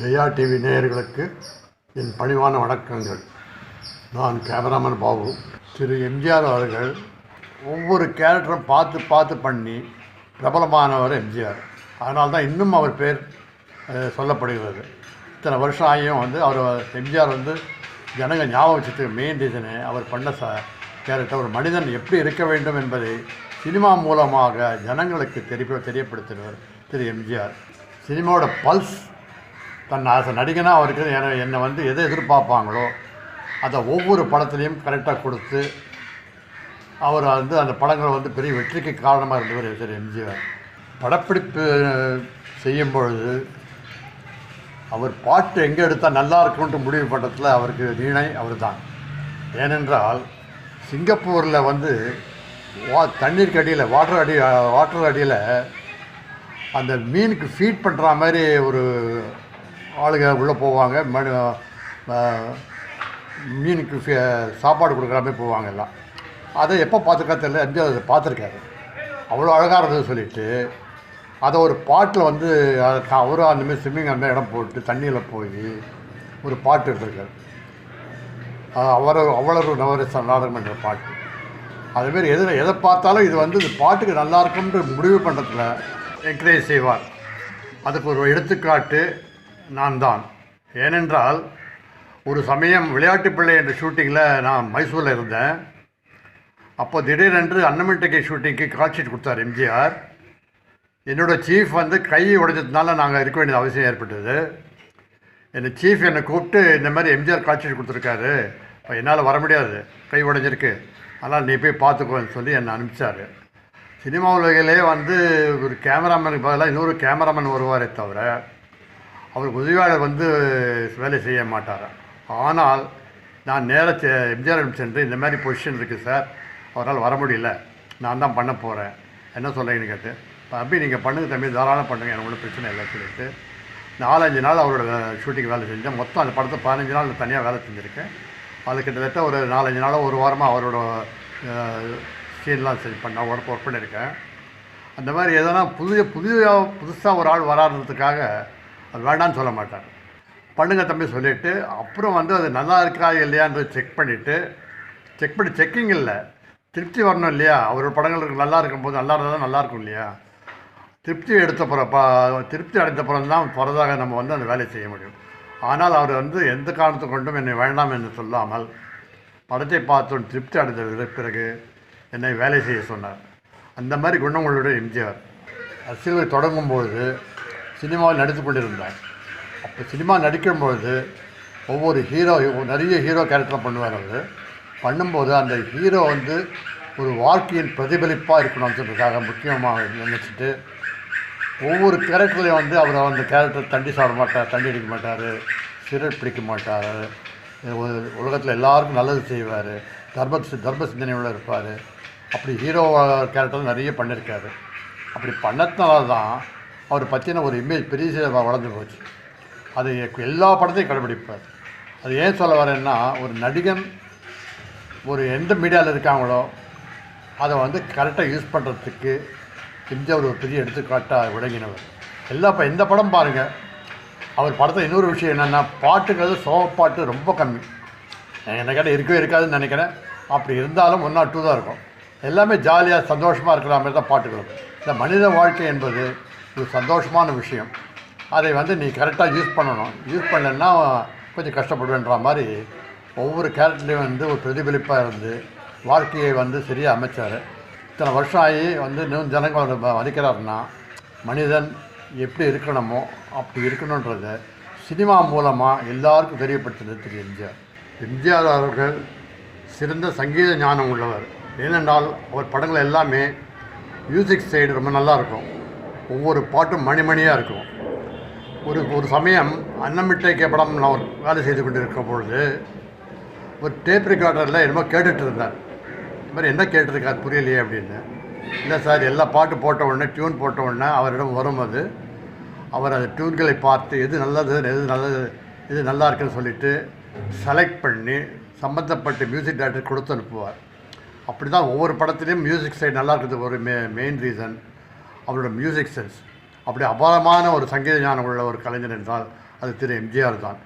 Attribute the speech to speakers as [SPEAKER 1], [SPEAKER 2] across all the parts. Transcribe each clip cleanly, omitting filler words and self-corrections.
[SPEAKER 1] Jaya TV நேயர்களுக்கு என் பணிவான வணக்கங்கள். நான் கேமராமேன் பாபு. திரு எம்ஜிஆர் அவர்கள் ஒவ்வொரு கேரக்டரும் பார்த்து பார்த்து பண்ணி பிரபலமானவர் எம்ஜிஆர். அதனால தான் இன்னும் அவர் பேர் சொல்லப்படுகிறது. இத்தனை வருஷம் ஆகியும் அவர் எம்ஜிஆர் ஜனங்க ஞாபகம் வச்சதுக்கு மெயின் ரீசனு அவர் பண்ண கேரக்டர். ஒரு மனிதன் எப்படி இருக்க வேண்டும் என்பதை சினிமா மூலமாக ஜனங்களுக்கு தெரியப்படுத்தினவர் திரு எம்ஜிஆர். சினிமாவோட பல்ஸ் தன் நடிகனாக அவருக்கு என்னை எதை எதிர்பார்ப்பாங்களோ அதை ஒவ்வொரு படத்துலேயும் கரெக்டாக கொடுத்து அவர் அந்த படங்கள் பெரிய வெற்றிக்கு காரணமாக இருந்தவர் திரு எம்ஜிஆர். படப்பிடிப்பு செய்யும் பொழுது அவர் பாட்டு எங்கே எடுத்தால் நல்லா இருக்கும்ன்ட்டு முடிவு பண்ணுறதுல அவருக்கு வீணை அவர் தான். ஏனென்றால் சிங்கப்பூரில் தண்ணீருக்கு அடியில் வாட்டர் அடியில் அந்த மீனுக்கு ஃபீட் பண்ணுற மாதிரி ஒரு ஆளுங்க உள்ளே போவாங்க. மீனுக்கு சாப்பாடு கொடுக்குற மாதிரி போவாங்க எல்லாம். அதை எப்போ பார்த்துருக்கா தெரியல, எம்ஜிஆர் அதை பார்த்துருக்காரு. அவ்வளோ அழகாக இருந்தது சொல்லிவிட்டு அதை ஒரு பாட்டில் அவரும் அந்தமாதிரி ஸ்விம்மிங் அந்த இடம் போட்டு தண்ணியில் போய் ஒரு பாட்டு எடுத்திருக்காரு. அவ்வளவு நாடகம் என்ற பாட்டு. அதுமாரி எதை பார்த்தாலும் இது இந்த பாட்டுக்கு நல்லா இருக்கும்ன்ற முடிவு பண்ணுறதுல என்கரேஜ் செய்வார். அதுக்கு ஒரு எடுத்துக்காட்டு நான் தான். ஏனென்றால் ஒரு சமயம் விளையாட்டு பிள்ளை என்ற ஷூட்டிங்கில் நான் மைசூரில் இருந்தேன். அப்போ திடீரென்று அன்னமிட்டகை ஷூட்டிங்க்கு கால் ஷீட் கொடுத்தார் எம்ஜிஆர். என்னோடய சீஃப் கை உடைஞ்சதுனால நாங்கள் இருக்க வேண்டியது அவசியம் ஏற்பட்டது. சீஃப் என்னை கூப்பிட்டு இந்த மாதிரி எம்ஜிஆர் கால் ஷீட் கொடுத்துருக்காரு, இப்போ என்னால் வர முடியாது, கை உடைஞ்சிருக்கு, அதனால் நீ போய் பார்த்துக்கோன்னு சொல்லி என்னை அனுப்பிச்சார். சினிமா உலகிலே ஒரு கேமராமேனுக்கு பதிலாக இன்னொரு கேமராமேன் வருவாரே தவிர அவர் உதவியாளர் வேலை செய்ய மாட்டார். ஆனால் நான் நேராக எம்ஜிஆர் சென்று இந்த மாதிரி பொசிஷன் இருக்குது சார், அவரால் வர முடியல, நான் தான் பண்ண போகிறேன், என்ன சொல்கிறீங்கன்னு கேட்டு, அப்படி நீங்கள் பண்ணுங்க தம்பி, தாராளம் பண்ணுங்கள், எனக்கு ஒன்றும் பிரச்சனை இல்லை சொல்லிட்டு 4-5 நாள் அவரோட ஷூட்டிங் வேலை செஞ்சேன். மொத்தம் அந்த படத்தை 15 நாள் தனியாக வேலை செஞ்சுருக்கேன். அது கிட்டத்தட்ட ஒரு 4-5 நாளோ ஒரு வாரமாக அவரோட சீன்லாம் ஒர்க் பண்ணியிருக்கேன். அந்த மாதிரி எதனா புதுசாக ஒரு ஆள் வராதுன்றதுக்காக அது வேண்டான்னு சொல்ல மாட்டார். பண்ணுங்க தம்பி சொல்லிவிட்டு அப்புறம் அது நல்லா இருக்கா இல்லையான்றது செக் பண்ணி செக்கிங் இல்லை, திருப்தி வரணும் இல்லையா. அவரோட படங்களுக்கு நல்லா இருக்கும்போது நல்லா இருந்தால் தான் நல்லாயிருக்கும் இல்லையா. திருப்தி அடைந்த பிறகு தான் பிறதாக நம்ம அந்த வேலையை செய்ய முடியும். ஆனால் அவர் எந்த காரணத்தை கொண்டும் என்னை வேண்டாம் என்று சொல்லாமல் படத்தை பார்த்து திருப்தி அடைந்த பிறகு என்னை வேலை செய்ய சொன்னார். அந்த மாதிரி குணங்களோட எம்ஜிஆர் அரசியல் தொடங்கும்பொழுது சினிமாவில் நடித்து கொண்டிருந்தார். அப்போ சினிமா நடிக்கும்பொழுது ஒவ்வொரு நிறைய ஹீரோ கேரக்டர் பண்ணுவார். அவர் பண்ணும்போது அந்த ஹீரோ ஒரு வாழ்க்கையின் பிரதிபலிப்பாக இருக்கணும்ன்றதுக்காக முக்கியமாக நினச்சிட்டு ஒவ்வொரு கேரக்டர்லையும் அவர் அந்த கேரக்டர் தண்டி சாப்பிட மாட்டார், தண்ணி அடிக்க மாட்டார், சிகரெட் பிடிக்க மாட்டார், உலகத்தில் எல்லாருக்கும் நல்லது செய்வார், தர்ம சிந்தனையோடு இருப்பார். அப்படி ஹீரோ கேரக்டர் நிறைய பண்ணியிருக்காரு. அப்படி பண்ணதுனால தான் அவர் பற்றின ஒரு இமேஜ் பெரிய வளர்ந்து போச்சு. அது எல்லா படத்தையும் கடைபிடிப்பார். அது ஏன் சொல்ல வரேன்னா, ஒரு நடிகன் எந்த மீடியாவில் இருக்காங்களோ அதை கரெக்டாக யூஸ் பண்ணுறதுக்கு எம்ஜிஆர் ஒரு பெரிய எடுத்துக்காட்டாக விளங்கினவர். எந்த படம் பாருங்கள், அவர் படத்தில் இன்னொரு விஷயம் என்னென்னா, பாட்டுங்கிறது சோகப்பாட்டு ரொம்ப கம்மி. என்ன கேட்டால் இருக்கவே இருக்காதுன்னு நினைக்கிறேன். அப்படி இருந்தாலும் 1 or 2 தான் இருக்கும். எல்லாமே ஜாலியாக சந்தோஷமாக இருக்கிற மாதிரி தான் பாட்டுகள். இந்த மனித வாழ்க்கை என்பது ஒரு சந்தோஷமான விஷயம். அதை நீ கரெக்டாக யூஸ் பண்ணணும். யூஸ் பண்ணலன்னா கொஞ்சம் கஷ்டப்படுவேன்ற மாதிரி ஒவ்வொரு கேரக்டர்லேயும் ஒரு பிரதிபலிப்பாக இருந்து வாழ்க்கையை சரியாக அமைச்சார். இத்தனை வருஷம் ஆகி இன்னும் ஜனங்கள் மதிக்கிறாருன்னா மனிதன் எப்படி இருக்கணுமோ அப்படி இருக்கணுன்றதை சினிமா மூலமாக எல்லாருக்கும் தெரியப்படுத்துறது திரு எம்ஜிஆர். எம்ஜிஆர் அவர்கள் சிறந்த சங்கீத ஞானம் உள்ளவர். ஏனென்றால் அவர் படங்கள் எல்லாமே மியூசிக் சைடு ரொம்ப நல்லாயிருக்கும். ஒவ்வொரு பாட்டும் மணிமணியாக இருக்கும். ஒரு சமயம் அன்னமிட்டகை படம் நான் ஒரு வேலை செய்து கொண்டு இருக்கும் பொழுது ஒரு டேப் ரெக்கார்டரில் என்னமோ கேட்டுட்டு இருந்தார். இது மாதிரி என்ன கேட்டிருக்கார் புரியலையே அப்படின்னு. இல்லை சார், எல்லா பாட்டு போட்ட உடனே டியூன் போட்ட உடனே அவரிடம் வரும்போது அவர் அந்த டியூன்களை பார்த்து எது நல்லா இருக்குன்னு சொல்லிவிட்டு செலக்ட் பண்ணி சம்மந்தப்பட்ட மியூசிக் டைரக்டர் கொடுத்து அனுப்புவார். அப்படி தான் ஒவ்வொரு படத்துலேயும் மியூசிக் சைடு நல்லா இருக்கிறது ஒரு மெயின் ரீசன் அவரோட மியூசிக் சென்ஸ். அப்படி அபாரமான ஒரு சங்கீத ஞானம் உள்ள ஒரு கலைஞர் என்றால் அது திரு எம்ஜிஆர் தான்.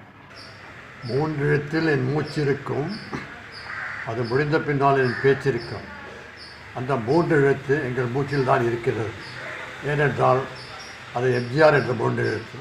[SPEAKER 1] 3 எழுத்தில் என் மூச்சிருக்கும், அது முடிந்த பின்னால் என் பேச்சிருக்கும். அந்த 3 எழுத்து எங்கள் மூச்சில் தான் இருக்கிறது. ஏனென்றால் அது எம்ஜிஆர் என்ற 3 எழுத்து.